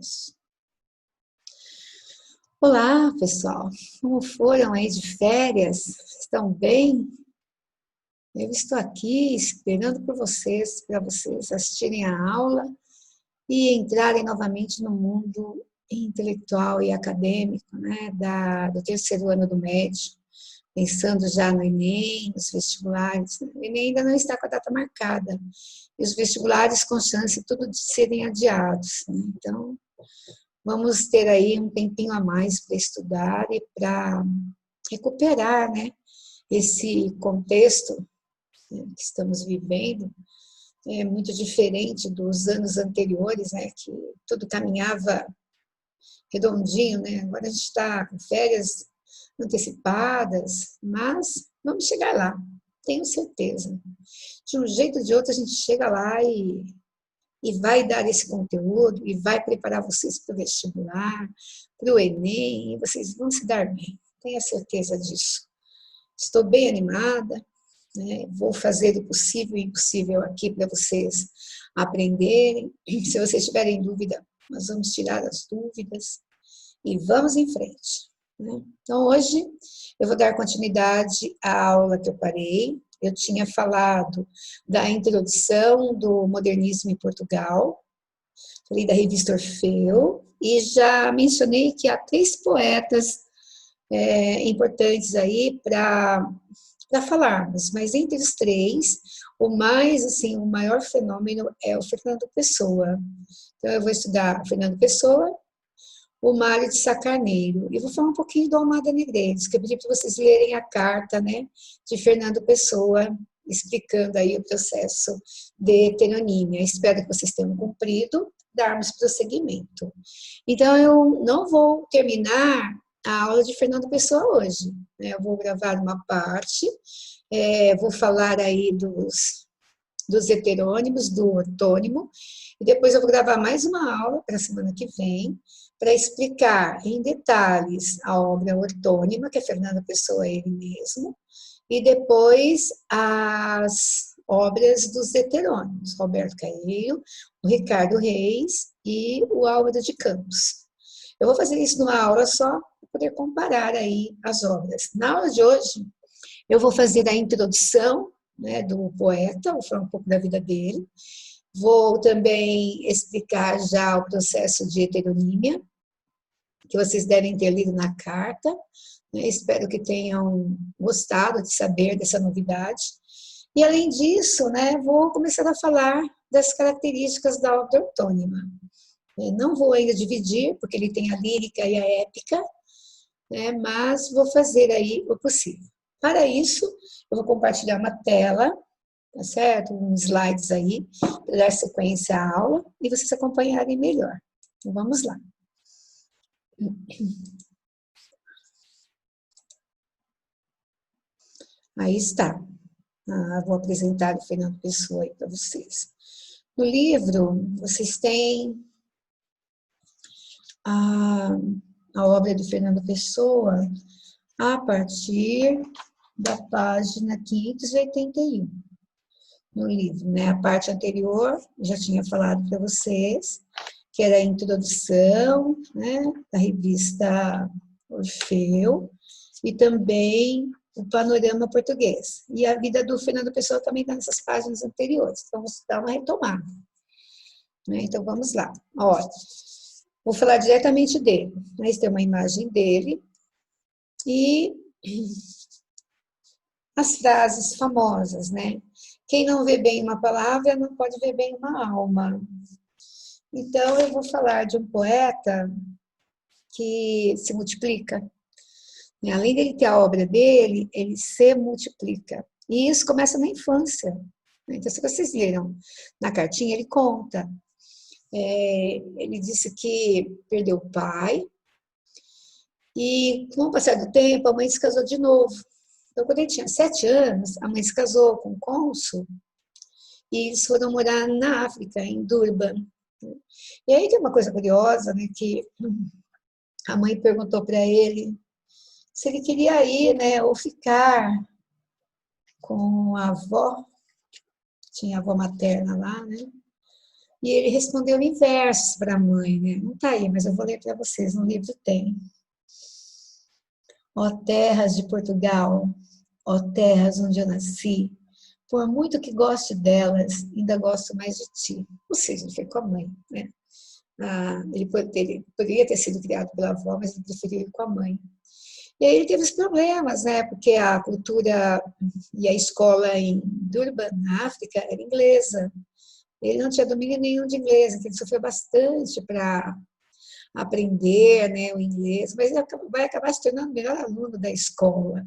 Isso. Olá, pessoal. Como foram aí de férias? Estão bem? Eu estou aqui esperando por vocês, para vocês assistirem a aula e entrarem novamente no mundo intelectual e acadêmico, né, do terceiro ano do médio, pensando já no Enem, nos vestibulares. O Enem ainda não está com a data marcada, e os vestibulares com chance tudo de serem adiados, né? Então, vamos ter aí um tempinho a mais para estudar e para recuperar, né, esse contexto, né, que estamos vivendo. É muito diferente dos anos anteriores, né, que tudo caminhava redondinho, né? Agora a gente está com férias antecipadas, mas vamos chegar lá, tenho certeza. De um jeito ou de outro a gente chega lá e vai dar esse conteúdo e vai preparar vocês para o vestibular, para o Enem, e vocês vão se dar bem, tenha certeza disso. Estou bem animada, né? Vou fazer o possível e o impossível aqui para vocês aprenderem. Se vocês tiverem dúvida, nós vamos tirar as dúvidas e vamos em frente, né? Então, hoje eu vou dar continuidade à aula que eu parei. Eu tinha falado da introdução do modernismo em Portugal, falei da revista Orfeu, e já mencionei que há 3 poetas importantes aí para falarmos, mas entre os 3, o maior fenômeno é o Fernando Pessoa. Então, eu vou estudar Fernando Pessoa, o Mário de Sá Carneiro, e vou falar um pouquinho do Almada Negreiros, que eu pedi para vocês lerem a carta, né, de Fernando Pessoa, explicando aí o processo de heteronímia. Espero que vocês tenham cumprido, darmos prosseguimento. Então, eu não vou terminar a aula de Fernando Pessoa hoje, né? Eu vou gravar uma parte, vou falar aí dos heterônimos, do ortônimo, e depois eu vou gravar mais uma aula para a semana que vem, para explicar em detalhes a obra ortônima, que é Fernando Pessoa ele mesmo, e depois as obras dos heterônimos, Roberto Caeiro, o Ricardo Reis e o Álvaro de Campos. Eu vou fazer isso numa aula só, para poder comparar aí as obras. Na aula de hoje, eu vou fazer a introdução, né, do poeta, vou falar um pouco da vida dele. Vou também explicar já o processo de heteronímia, que vocês devem ter lido na carta, né? Espero que tenham gostado de saber dessa novidade. E, além disso, né, vou começar a falar das características da obra ortônima. Não vou ainda dividir, porque ele tem a lírica e a épica, né, mas vou fazer aí o possível. Para isso, eu vou compartilhar uma tela, tá certo? Uns slides aí, para dar sequência à aula e vocês acompanharem melhor. Então, vamos lá. Aí está. Vou apresentar o Fernando Pessoa aí para vocês. No livro, vocês têm a obra do Fernando Pessoa a partir da página 581 no livro, né? A parte anterior, já tinha falado para vocês, que era a introdução, né, da revista Orfeu, e também o panorama português. E a vida do Fernando Pessoa também está nessas páginas anteriores. Então, vamos dar uma retomada, né? Então, vamos lá. Olha, vou falar diretamente dele. Mas tem uma imagem dele e as frases famosas, né? Quem não vê bem uma palavra não pode ver bem uma alma. Então, eu vou falar de um poeta que se multiplica. Além dele ter a obra dele, ele se multiplica. E isso começa na infância. Então, se vocês leram na cartinha, ele conta. Ele disse que perdeu o pai e, com o passar do tempo, a mãe se casou de novo. Então, quando ele tinha 7 anos, a mãe se casou com um cônsul e eles foram morar na África, em Durban. E aí tem uma coisa curiosa, né, que a mãe perguntou para ele se ele queria ir, né, ou ficar com a avó, tinha a avó materna lá, né, E ele respondeu em versos para a mãe, né? Não está aí, mas eu vou ler para vocês, no livro tem. Ó terras de Portugal, ó terras onde eu nasci, por muito que goste delas, ainda gosto mais de ti. Ou seja, ele foi com a mãe, né? Ele poderia ter sido criado pela avó, mas ele preferiu ir com a mãe. E aí ele teve os problemas, né? Porque a cultura e a escola em Durban, na África, era inglesa. Ele não tinha domínio nenhum de inglês, então ele sofreu bastante para aprender, né, o inglês, mas ele vai acabar se tornando o melhor aluno da escola,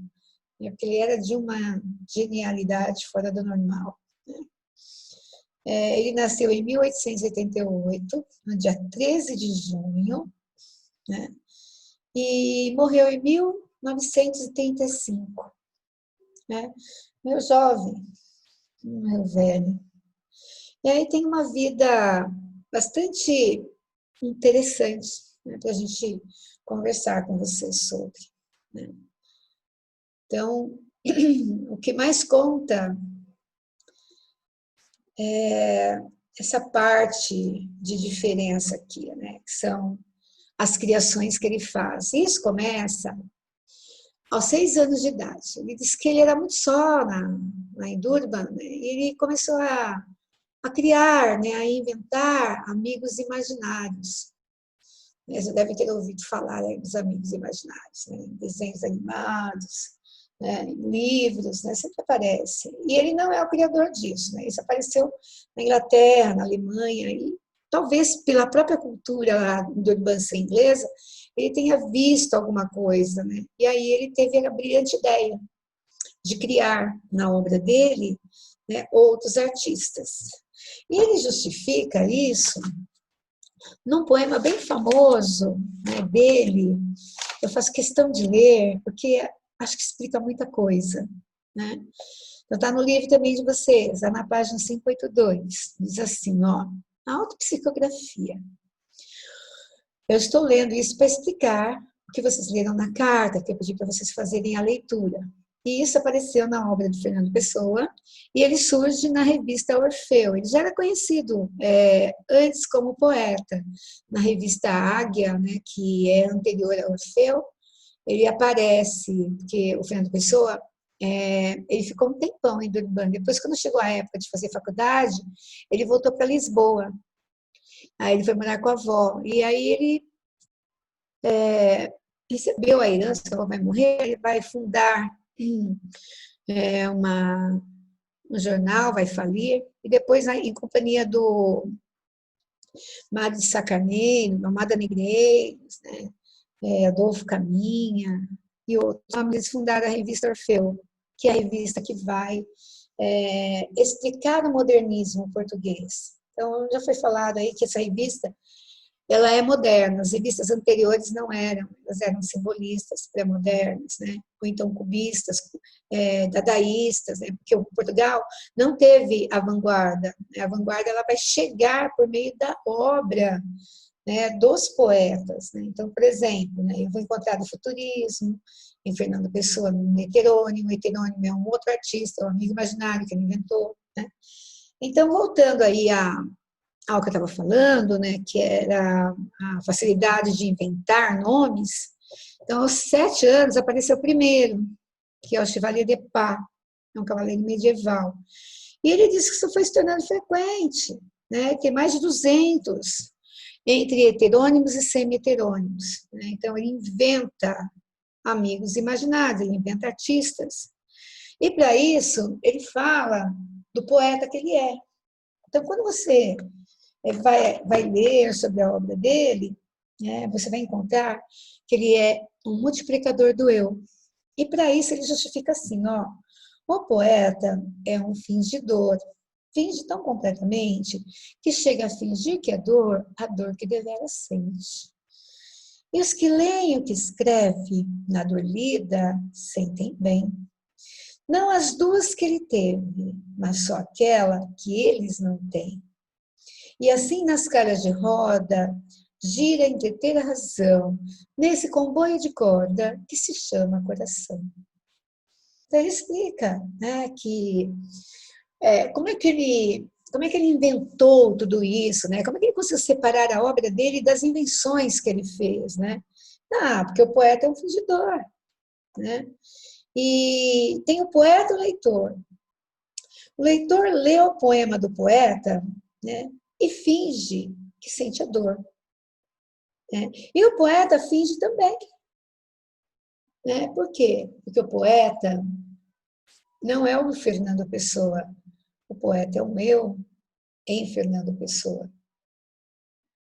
né, porque ele era de uma genialidade fora do normal. Né? Ele nasceu em 1888, no dia 13 de junho, né, e morreu em 1935. Né? Meu jovem, meu velho. E aí tem uma vida bastante interessante, né, para a gente conversar com você sobre. Né? Então, o que mais conta é essa parte de diferença aqui, né, que são as criações que ele faz. Isso começa aos 6 anos de idade. Ele disse que ele era muito só lá em Durban, né, e ele começou a criar, né, a inventar amigos imaginários. Você deve ter ouvido falar dos amigos imaginários, né? Desenhos animados, né? Livros, né? Sempre aparece. E ele não é o criador disso, né? Isso apareceu na Inglaterra, na Alemanha, e talvez pela própria cultura do urbança inglesa, ele tenha visto alguma coisa, né? E aí ele teve a brilhante ideia de criar na obra dele, né, outros artistas. E ele justifica isso num poema bem famoso, né, dele. Eu faço questão de ler, porque acho que explica muita coisa. Né? Então, está no livro também de vocês, está na página 582. Diz assim, ó, autopsicografia. Eu estou lendo isso para explicar o que vocês leram na carta, que eu pedi para vocês fazerem a leitura. E isso apareceu na obra de Fernando Pessoa, e ele surge na revista Orfeu. Ele já era conhecido antes como poeta. Na revista Águia, né, que é anterior a Orfeu, ele aparece, porque o Fernando Pessoa, ele ficou um tempão em Durban. Depois, quando chegou a época de fazer faculdade, ele voltou para Lisboa. Aí ele foi morar com a avó. E aí ele recebeu a herança, a avó vai morrer, ele vai fundar um jornal, vai falir, e depois, em companhia do Mário de Sacarneiro, Amada Negreiros, né, Adolfo Caminha e outros, eles fundaram a revista Orfeu, que é a revista que vai explicar o modernismo português. Então, já foi falado aí que essa revista ela é moderna, as revistas anteriores não eram, elas eram simbolistas, pré-modernas, né? Ou então cubistas, dadaístas, né? Porque o Portugal não teve a vanguarda, né? A vanguarda ela vai chegar por meio da obra, né, dos poetas. Né? Então, por exemplo, né, eu vou encontrar o futurismo em Fernando Pessoa, no Heterônimo. O Heterônimo é um outro artista, um amigo imaginário que ele inventou. Né? Então, voltando aí ao que eu estava falando, né, que era a facilidade de inventar nomes. Então, aos 7 anos, apareceu o primeiro, que é o Chevalier de Pá, é um cavaleiro medieval. E ele disse que isso foi se tornando frequente, né, tem mais de 200, entre heterônimos e semi-heterônimos. Né? Então, ele inventa amigos imaginários, ele inventa artistas. E, para isso, ele fala do poeta que ele é. Então, quando você vai ler sobre a obra dele, né, você vai encontrar que ele é um multiplicador do eu. E para isso ele justifica assim, ó, o poeta é um fingidor, finge tão completamente que chega a fingir que é dor, a dor que deveras sente. E os que leem o que escreve na dor lida sentem bem. Não as duas que ele teve, mas só aquela que eles não têm. E assim nas caras de roda, gira entre ter a razão, nesse comboio de corda que se chama coração. Então ele explica, né, que como é que ele como é que ele inventou tudo isso, né? Como é que ele conseguiu separar a obra dele das invenções que ele fez, né? Ah, porque o poeta é um fingidor, né? E tem o poeta e o leitor. O leitor lê o poema do poeta, né? E finge que sente a dor, né? E o poeta finge também, né? Por quê? Porque o poeta não é o Fernando Pessoa, o poeta é o meu em Fernando Pessoa.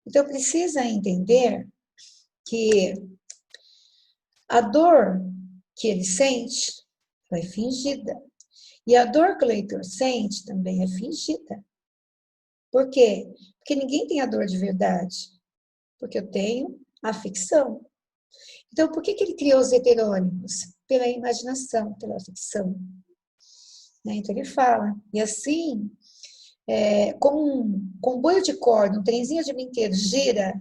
Então precisa entender que a dor que ele sente é fingida. E a dor que o leitor sente também é fingida. Por quê? Porque ninguém tem a dor de verdade. Porque eu tenho a ficção. Então, por que ele criou os heterônimos? Pela imaginação, pela ficção. Então, ele fala. E assim, com um bolho de corda, um trenzinho de brinquedo gira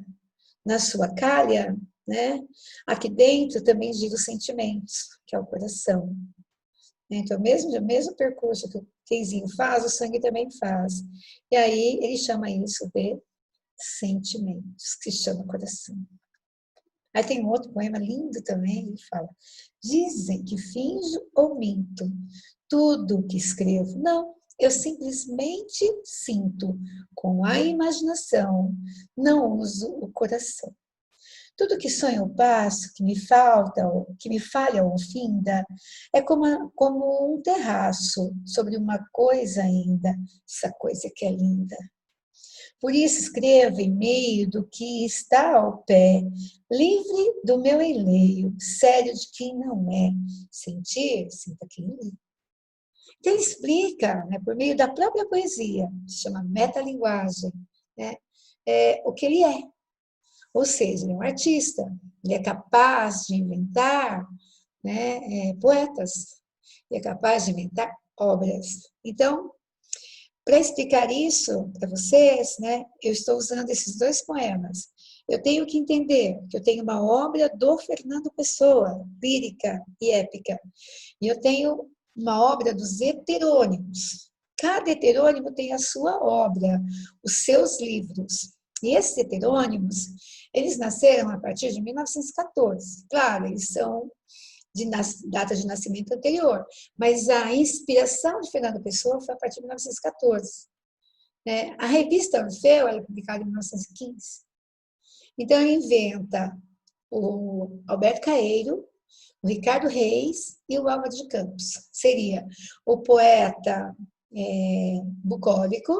na sua calha, né? Aqui dentro também gira os sentimentos, que é o coração. Então, o mesmo percurso que o trenzinho faz, o sangue também faz. E aí, ele chama isso de sentimentos, que se chama coração. Aí tem um outro poema lindo também, ele fala: dizem que finjo ou minto tudo que escrevo. Não, eu simplesmente sinto com a imaginação, não uso o coração. Tudo que sonho eu passo, que me falta, que me falha ou finda, é como um terraço sobre uma coisa ainda, essa coisa que é linda. Por isso escrevo em meio do que está ao pé, livre do meu enleio, sério de quem não é. Sentir, sinta quem lê. Então ele explica, né, por meio da própria poesia, se chama metalinguagem, né, o que ele é. Ou seja, ele é um artista, ele é capaz de inventar, né, poetas, ele é capaz de inventar obras. Então, para explicar isso para vocês, né, eu estou usando esses dois poemas. Eu tenho que entender que eu tenho uma obra do Fernando Pessoa, lírica e épica, e eu tenho uma obra dos heterônimos. Cada heterônimo tem a sua obra, os seus livros. E esses heterônimos, eles nasceram a partir de 1914. Claro, eles são de data de nascimento anterior, mas a inspiração de Fernando Pessoa foi a partir de 1914. Né? A revista Orfeu é publicada em 1915. Então, ele inventa o Alberto Caeiro, o Ricardo Reis e o Álvaro de Campos. Seria o poeta bucólico,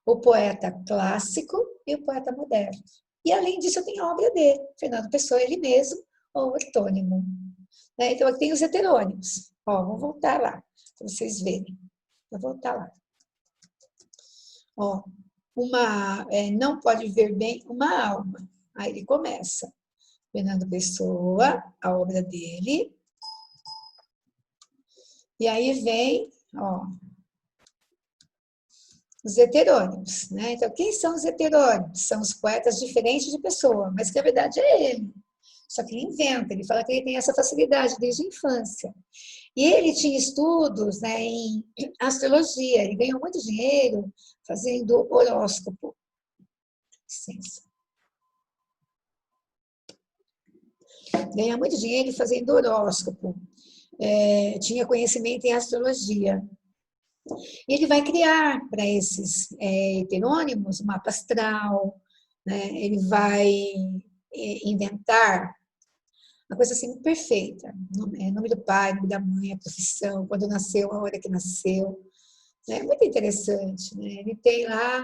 o poeta clássico e o poeta moderno. E, além disso, eu tenho a obra dele, Fernando Pessoa, ele mesmo, ou ortônimo. Né? Então, aqui tem os heterônimos. Ó, vou voltar lá, para vocês verem. Vou voltar lá. Ó, não pode ver bem uma alma. Aí ele começa. Fernando Pessoa, a obra dele. E aí vem, ó, os heterônimos, né? Então, quem são os heterônimos? São os poetas diferentes de Pessoa, mas que a verdade é ele. Só que ele inventa, ele fala que ele tem essa facilidade desde a infância. E ele tinha estudos, né, em astrologia, ele ganhou muito dinheiro fazendo horóscopo. Licença. Ganha muito dinheiro fazendo horóscopo. Tinha conhecimento em astrologia. E ele vai criar para esses heterônimos um mapa astral, né? Ele vai inventar uma coisa assim perfeita. Nome do pai, nome da mãe, a profissão, quando nasceu, a hora que nasceu. É muito interessante. Né? Ele tem lá,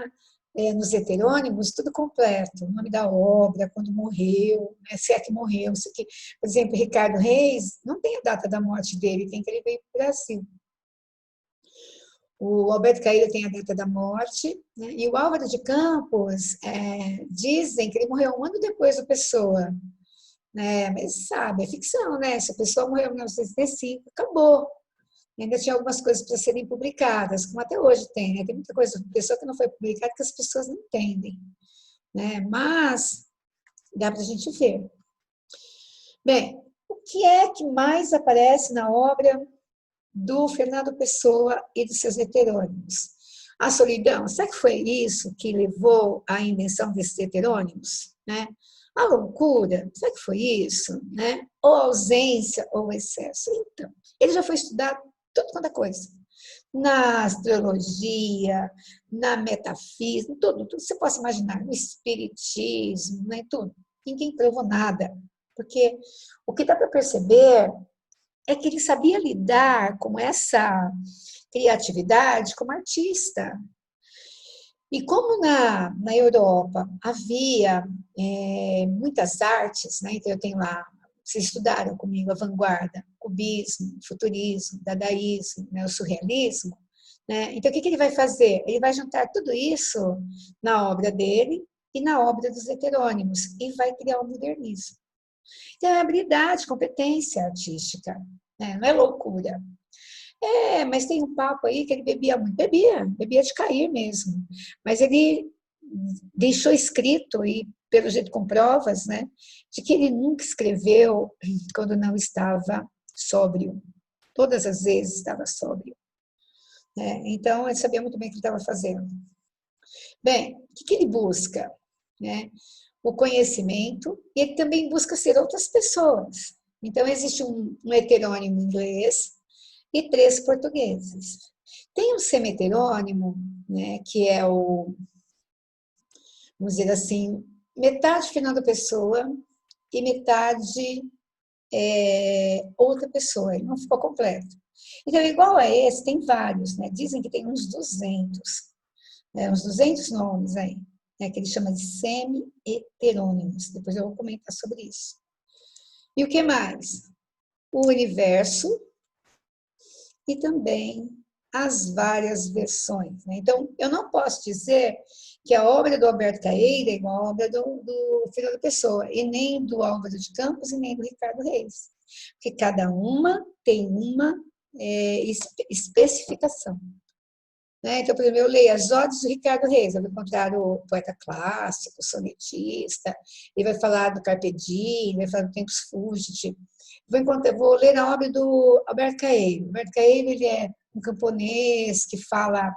nos heterônimos, tudo completo. O nome da obra, quando morreu, né? Se é que morreu. Se que, por exemplo, Ricardo Reis, não tem a data da morte dele, tem que ele veio para o Brasil. O Alberto Caíra tem a data da morte, né? E o Álvaro de Campos, dizem que ele morreu um ano depois da Pessoa. Né? Mas sabe, é ficção, né? Se a pessoa morreu em 1965, acabou. E ainda tinha algumas coisas para serem publicadas, como até hoje tem, né? Tem muita coisa, pessoa que não foi publicada que as pessoas não entendem. Né? Mas dá para a gente ver. Bem, o que é que mais aparece na obra do Fernando Pessoa e dos seus heterônimos? A solidão, será que foi isso que levou à invenção desses heterônimos? Né? A loucura, será que foi isso? Né? Ou a ausência ou o excesso? Então, ele já foi estudado tudo quanto é coisa. Na astrologia, na metafísica, tudo que você possa imaginar, no espiritismo, né, tudo. Ninguém provou nada, porque o que dá para perceber é que ele sabia lidar com essa criatividade como artista. E como na Europa havia muitas artes, né, então eu tenho lá, vocês estudaram comigo a vanguarda, cubismo, futurismo, dadaísmo, né, o surrealismo, né? Então o que ele vai fazer? Ele vai juntar tudo isso na obra dele e na obra dos heterônimos e vai criar o modernismo. Então é habilidade, competência artística, né? Não é loucura. Mas tem um papo aí que ele bebia muito. Bebia de cair mesmo. Mas ele deixou escrito, e pelo jeito com provas, né, de que ele nunca escreveu quando não estava sóbrio. Todas as vezes estava sóbrio. Né? Então, ele sabia muito bem o que ele estava fazendo. Bem, o que ele busca? Né? O conhecimento, e ele também busca ser outras pessoas. Então, existe um heterônimo inglês e 3 portugueses. Tem um semi-heterônimo, né, que é vamos dizer assim, metade Fernando Pessoa e metade outra pessoa, ele não ficou completo. Então, igual a esse, tem vários, né? Dizem que tem uns 200, né? Uns 200 nomes aí, né? Que ele chama de semi-heterônimos. Depois eu vou comentar sobre isso. E o que mais? O universo e também as várias versões. Né? Então, eu não posso dizer que a obra do Alberto Caeira é igual à obra do Fernando Pessoa, e nem do Álvaro de Campos, e nem do Ricardo Reis. Porque cada uma tem uma especificação. Né? Então, por exemplo, eu leio as odes do Ricardo Reis, eu vou encontrar o poeta clássico, o sonetista, ele vai falar do Carpe Diem, vai falar do Tempus Fugit. Vou ler a obra do Alberto Caeiro. Alberto Caeiro, ele é um camponês que fala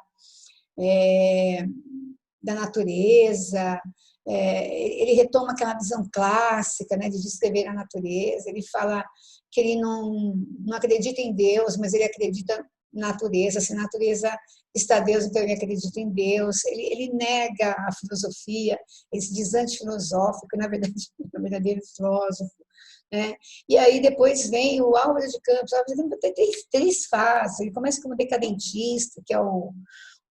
da natureza, ele retoma aquela visão clássica, né, de descrever a natureza, ele fala que ele não acredita em Deus, mas ele acredita na natureza, se a natureza está Deus, então ele acredita em Deus, ele nega a filosofia, ele se diz antifilosófico, na verdade, é um verdadeiro filósofo. Né? E aí depois vem o Álvaro de Campos. O Álvaro de Campos tem três fases. Ele começa como decadentista, que é o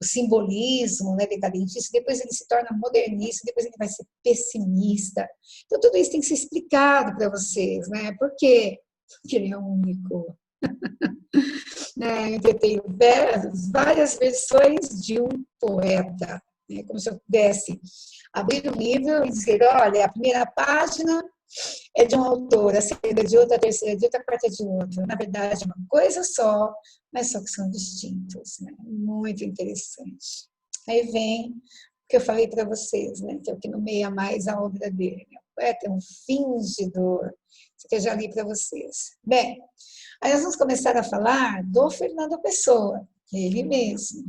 simbolismo, né, decadentista, depois ele se torna modernista, depois ele vai ser pessimista. Então tudo isso tem que ser explicado para vocês, né? Por quê? Porque ele é único. Né? Eu tenho várias versões de um poeta. Né? Como se eu pudesse abrir um livro e dizer, olha, a primeira página é de um autor, a segunda é de outra, a terceira é de outra, a quarta é de outra. Na verdade, é uma coisa só, mas só que são distintos. Né? Muito interessante. Aí vem o que eu falei para vocês, né? Que é o que nomeia mais a obra dele. O poeta é um fingidor. Isso que eu já li para vocês. Bem, aí nós vamos começar a falar do Fernando Pessoa, ele mesmo.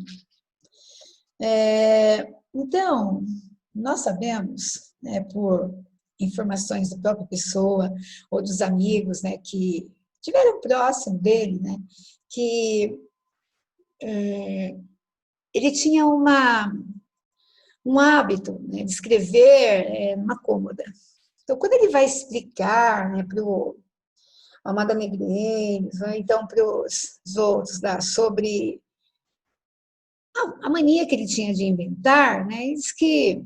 Então, nós sabemos, né, por informações da própria pessoa ou dos amigos, né, que estiveram próximo dele, né, que ele tinha um hábito, né, de escrever numa cômoda. Então, quando ele vai explicar, né, para o Amada Negreiros, ou então para os outros lá, sobre a mania que ele tinha de inventar, né, ele diz que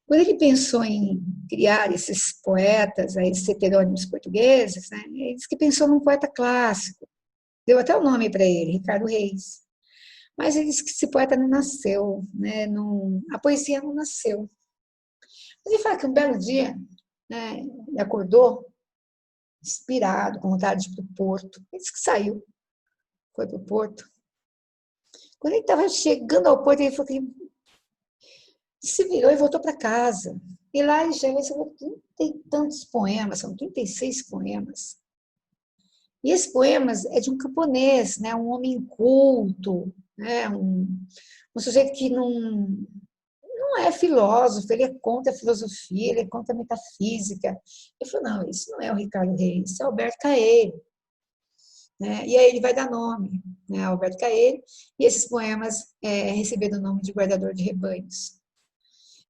quando ele pensou em criar esses poetas, esses heterônimos portugueses, né, ele disse que pensou num poeta clássico. Deu até o nome para ele, Ricardo Reis. Mas ele disse que esse poeta não nasceu, né, a poesia não nasceu. Mas ele fala que um belo dia, né, ele acordou inspirado, com vontade de ir para o Porto. Ele disse que saiu, foi para o Porto. Quando ele estava chegando ao Porto, ele falou que se virou e voltou para casa. E lá ele já escreveu 30 e tantos poemas, são 36 poemas. E esses poemas é de um camponês, né, um homem culto, né? Um sujeito que não é filósofo, ele é contra a filosofia, ele é contra a metafísica. Ele falou, não, isso não é o Ricardo Reis, isso é Alberto Caeiro. Né? E aí ele vai dar nome, né, Alberto Caeiro, e esses poemas receberam o nome de Guardador de Rebanhos.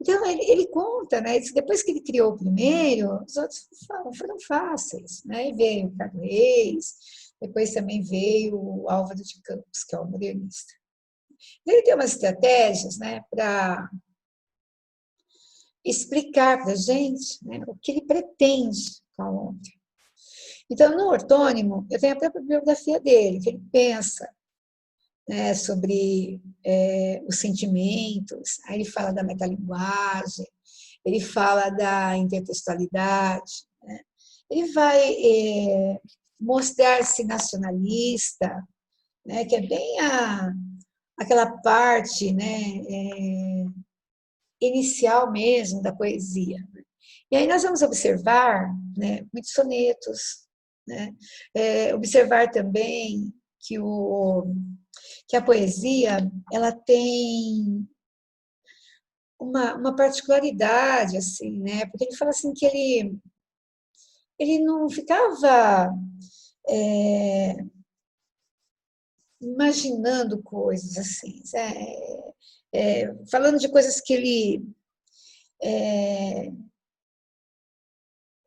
Então, ele conta, né, depois que ele criou o primeiro, os outros foram fáceis. Né? E veio o Ricardo Reis, depois também veio o Álvaro de Campos, que é o modernista. Ele tem umas estratégias, né, para explicar para a gente, né, o que ele pretende com a obra. Então, no ortônimo, eu tenho a própria biografia dele, que ele pensa, né, sobre os sentimentos, aí ele fala da metalinguagem, ele fala da intertextualidade, né? Ele vai mostrar-se nacionalista, né, que é bem aquela parte, né, inicial mesmo da poesia. E aí nós vamos observar, né, muitos sonetos, né? Observar também que a poesia ela tem uma particularidade, assim, né? Porque ele fala assim que ele não ficava imaginando coisas assim, falando de coisas que ele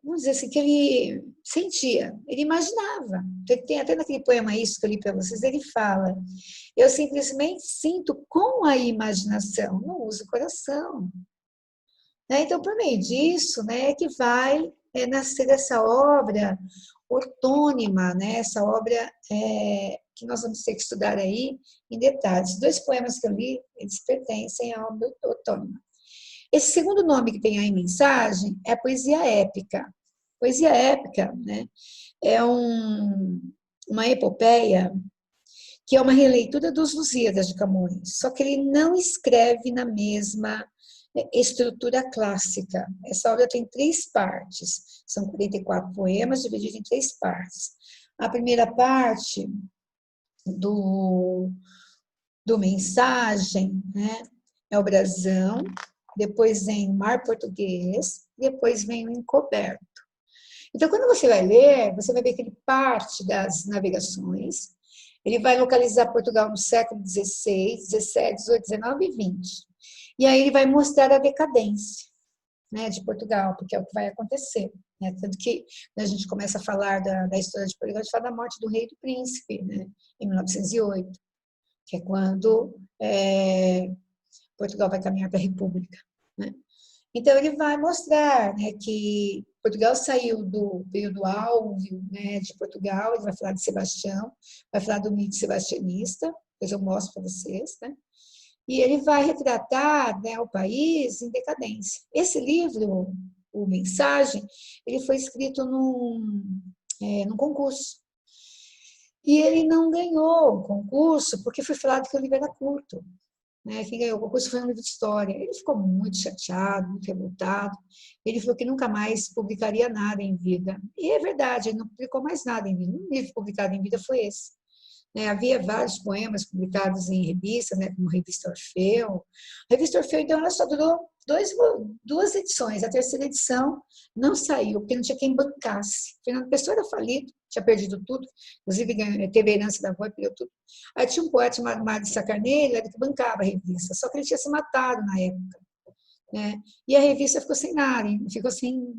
vamos dizer assim, que ele sentia, ele imaginava. Ele tem até naquele poema Isso que eu li para vocês, ele fala, eu simplesmente sinto com a imaginação, não uso o coração. Né? Então, por meio disso, né, é que vai nascer essa obra ortônima, né, essa obra que nós vamos ter que estudar aí em detalhes. Dois poemas que eu li, eles pertencem à obra ortônima. Esse segundo nome que tem aí em mensagem é a poesia épica. Poesia épica, né, é uma epopeia que é uma releitura dos Lusíadas de Camões, só que ele não escreve na mesma estrutura clássica. Essa obra tem 3 partes, são 44 poemas divididos em 3 partes. A primeira parte do Mensagem, né, é o brasão, depois vem o Mar Português, depois vem o Encoberto. Então, quando você vai ler, você vai ver que ele parte das navegações, ele vai localizar Portugal no século XVI, XVII, XVIII, XIX e XX. E aí ele vai mostrar a decadência, né, de Portugal, porque é o que vai acontecer. Né? Tanto que quando a gente começa a falar da história de Portugal, a gente fala da morte do rei e do príncipe, né, em 1908, que é quando Portugal vai caminhar para a República. Né? Então, ele vai mostrar, né, que Portugal veio do áureo, né, de Portugal, ele vai falar de Sebastião, vai falar do mito sebastianista, depois eu mostro para vocês, né? E ele vai retratar, né, o país em decadência. Esse livro, o Mensagem, ele foi escrito num concurso. E ele não ganhou o concurso porque foi falado que o livro era curto. Né? Quem ganhou o concurso foi um livro de história. Ele ficou muito chateado, muito revoltado. Ele falou que nunca mais publicaria nada em vida. E é verdade, ele não publicou mais nada em vida. Um livro publicado em vida foi esse. Né? Havia vários poemas publicados em revistas, né? Como a Revista Orfeu. A Revista Orfeu, então, ela só durou 2 edições. A terceira edição não saiu, porque não tinha quem bancasse. Fernando Pessoa era falido, tinha perdido tudo, inclusive teve a herança da avó e perdeu tudo. Aí tinha um poeta chamado Mário de Sacarneiro, ele que bancava a revista, só que ele tinha se matado na época. Né? E a revista ficou sem nada, ficou sem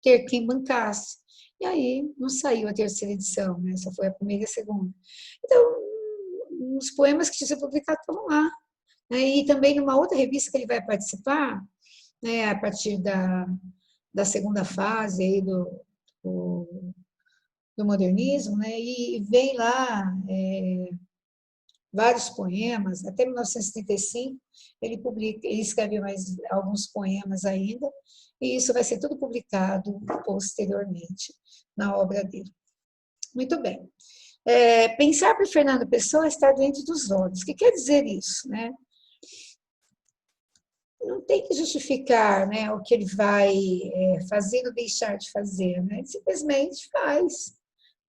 ter quem bancasse. E aí não saiu a terceira edição, né? Só foi a primeira e a segunda. Então, os poemas que tinham sido publicados estavam lá. Né? E também numa outra revista que ele vai participar, né, a partir da segunda fase aí do modernismo, né, e vem lá vários poemas, até 1935 ele escreve mais alguns poemas ainda, e isso vai ser tudo publicado posteriormente na obra dele. Muito bem. Pensar para Fernando Pessoa é estar diante dos olhos. O que quer dizer isso? Né? Não tem que justificar, né, o que ele vai fazer ou deixar de fazer. Né? Ele simplesmente faz.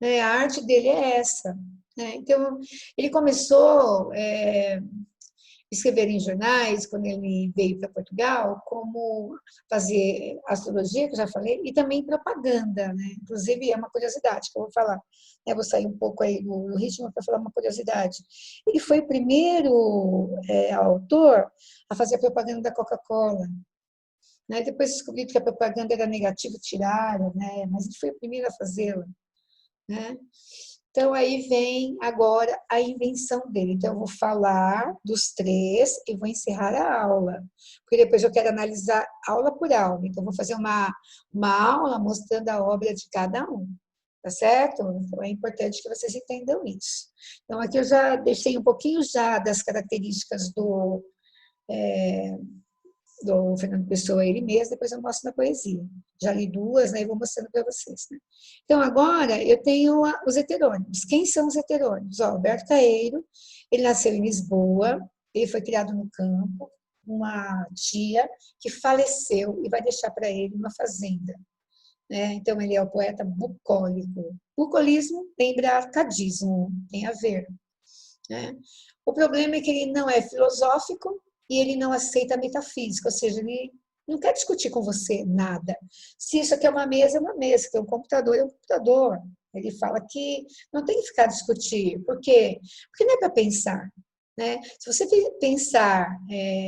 Né? A arte dele é essa. né? Então, ele começou escrever em jornais, quando ele veio para Portugal, como fazer astrologia, que eu já falei, e também propaganda, né? Inclusive, é uma curiosidade que eu vou falar. Eu vou sair um pouco aí do ritmo para falar uma curiosidade. Ele foi o primeiro autor a fazer a propaganda da Coca-Cola, né? Depois descobri que a propaganda era negativa, tiraram, né? Mas ele foi o primeiro a fazê-la, né? Então, aí vem agora a invenção dele. Então, eu vou falar dos três e vou encerrar a aula, porque depois eu quero analisar aula por aula. Então, vou fazer uma aula mostrando a obra de cada um, tá certo? Então, é importante que vocês entendam isso. Então, aqui eu já deixei um pouquinho já das características do Fernando Pessoa, ele mesmo, depois eu mostro na poesia. Já li duas, né, e vou mostrando para vocês. Né? Então, agora, eu tenho os heterônimos. Quem são os heterônimos? Ó, Alberto Caeiro, ele nasceu em Lisboa, ele foi criado no campo, uma tia que faleceu e vai deixar para ele uma fazenda. Né? Então, ele é o poeta bucólico. Bucolismo lembra arcadismo, tem a ver. Né? O problema é que ele não é filosófico e ele não aceita a metafísica, ou seja, ele não quer discutir com você nada. Se isso aqui é uma mesa, é uma mesa, se é um computador, é um computador. Ele fala que não tem que ficar discutir. Por quê? Porque não é para pensar. Né? Se você pensar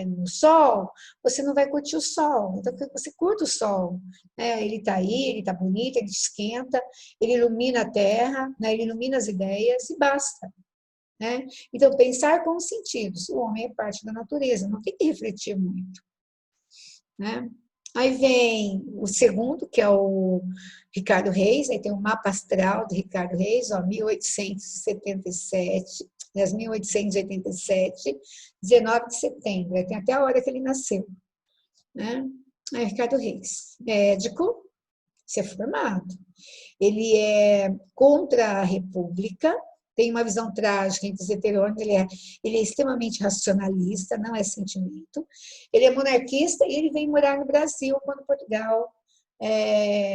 no sol, você não vai curtir o sol. Então, você curta o sol. Né? Ele está aí, ele está bonito, ele esquenta, ele ilumina a terra, né? Ele ilumina as ideias e basta. Né? Então, pensar com os sentidos. O homem é parte da natureza, não tem que refletir muito. Né? Aí vem o segundo, que é o Ricardo Reis, aí tem o mapa astral do Ricardo Reis, ó, 1877, 1887, 19 de setembro, tem até a hora que ele nasceu. Né? Aí, Ricardo Reis, médico, se é formado. Ele é contra a República, tem uma visão trágica entre os heterônimos, ele é extremamente racionalista, não é sentimento. Ele é monarquista e ele vem morar no Brasil quando Portugal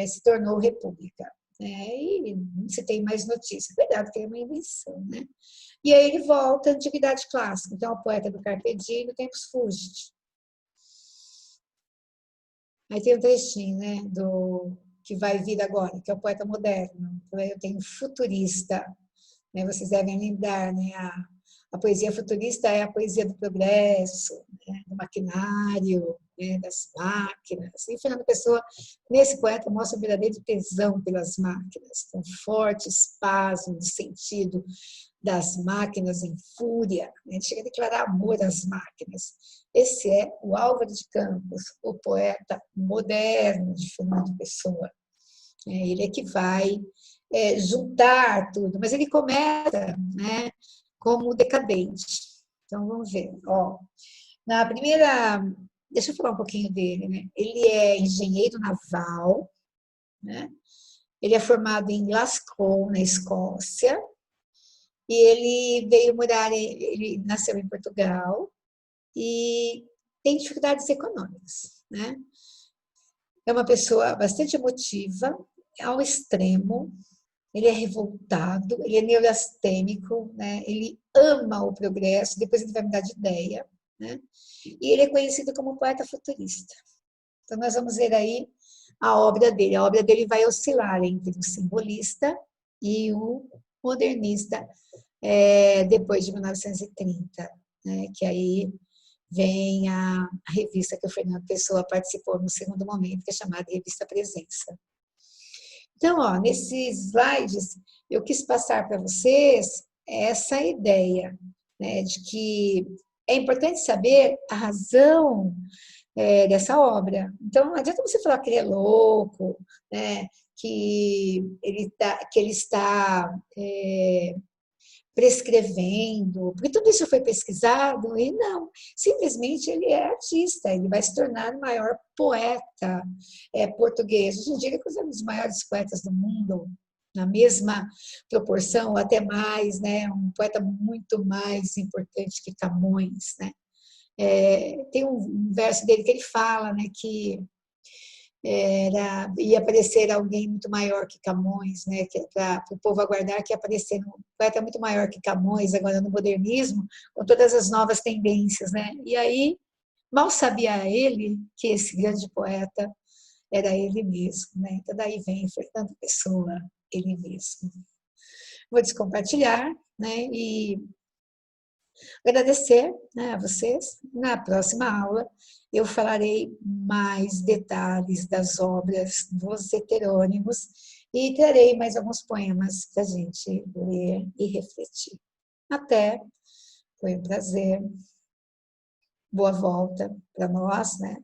se tornou república. E não se tem mais notícia. Cuidado, que é uma invenção. Né? E aí ele volta à antiguidade clássica. Então, é o poeta do Carpe Diem, do Tempus Fugit. Aí tem um trechinho, né, que vai vir agora, que é o poeta moderno. Então, eu tenho futurista. Né, vocês devem lembrar, né, a poesia futurista é a poesia do progresso, né, do maquinário, né, das máquinas. E Fernando Pessoa, nesse poeta, mostra um verdadeiro tesão pelas máquinas, um forte espasmo no sentido das máquinas em fúria, né? Ele chega a declarar amor às máquinas. Esse é o Álvaro de Campos, o poeta moderno de Fernando Pessoa. Ele é que vai juntar tudo, mas ele começa, né, como decadente. Então, vamos ver. Ó, na primeira... Deixa eu falar um pouquinho dele. Né? Ele é engenheiro naval, né? Ele é formado em Glasgow, na Escócia, e ele veio morar, ele nasceu em Portugal e tem dificuldades econômicas, né? É uma pessoa bastante emotiva, ao extremo, ele é revoltado, ele é neurastênico, né? Ele ama o progresso, depois ele vai mudar de ideia, né? E ele é conhecido como poeta futurista. Então, nós vamos ver aí a obra dele. A obra dele vai oscilar entre o simbolista e o modernista, depois de 1930, né? Que aí vem a revista que o Fernando Pessoa participou no segundo momento, que é chamada Revista Presença. Então, ó, nesses slides, eu quis passar para vocês essa ideia, né, de que é importante saber a razão dessa obra. Então, não adianta você falar que ele é louco, né, que ele está prescrevendo, porque tudo isso foi pesquisado e não, simplesmente ele é artista, ele vai se tornar o maior poeta português. Hoje em dia ele é um dos maiores poetas do mundo, na mesma proporção, ou até mais, né? Um poeta muito mais importante que Camões, né? Tem um verso dele que ele fala, né, que ia aparecer alguém muito maior que Camões, né? Para o povo aguardar que ia aparecer um poeta muito maior que Camões, agora no modernismo, com todas as novas tendências, né? E aí, mal sabia ele que esse grande poeta era ele mesmo, né? Então, daí vem Fernando Pessoa, ele mesmo. Vou descompartilhar, né? E agradecer, né, a vocês. Na próxima aula, eu falarei mais detalhes das obras dos heterônimos e trarei mais alguns poemas para a gente ler e refletir. Até, foi um prazer. Boa volta para nós, né?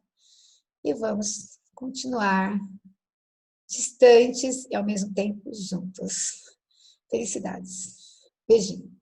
E vamos continuar distantes e ao mesmo tempo juntos. Felicidades. Beijinho.